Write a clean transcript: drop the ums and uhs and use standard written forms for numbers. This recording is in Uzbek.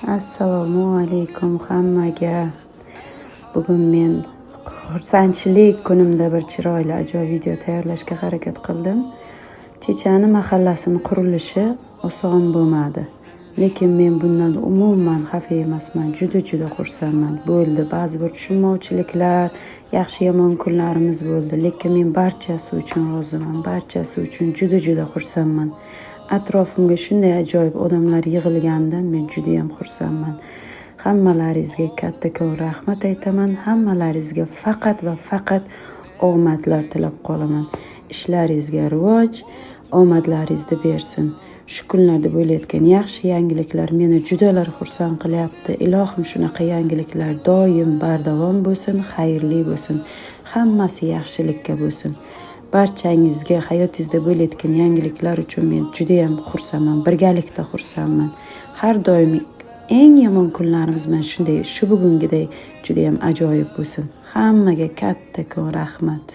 Assalomu alaykum hammaga. Bugun men xursandchilik kunimda bir chiroyli ajoyib video tayyorlashga harakat qildim. Chechani mahallasini qurilishi oson bo'lmadi. Lekin men bundan umuman xafa emasman. Juda xursandman. Bo'ldi, ba'zi bir tushunmovchiliklar, yaxshi-yomon kunlarimiz bo'ldi, lekin men barchasi uchun roziman. Barchasi uchun juda xursandman. Atrofimga shunday ajoyib odamlar yig'ilganda men juda ham xursandman. Hammalaringizga kattakon rahmat aytaman. Hammalaringizga faqat va faqat omadlar tilab qolaman. Ishlaringizga rivoj, omadlaringizni bersin. Shu kunlarda bo'layotgan yaxshi yangiliklar meni judalar xursand qilyapti. Ilohim shunaqa yangiliklar doim bardavom bo'lsin, xayrli bo'lsin. Hammasi yaxshilikka bo'lsin. Barchangizga hayotingizda bo'layotgan yangiliklar uchun men juda ham xursandman. Birgalikda xursandman. Har doim eng yomon kunlarimiz mana shunday, shu bugungidek juda ham ajoyib bo'lsin. Hammaga kattakon rahmat.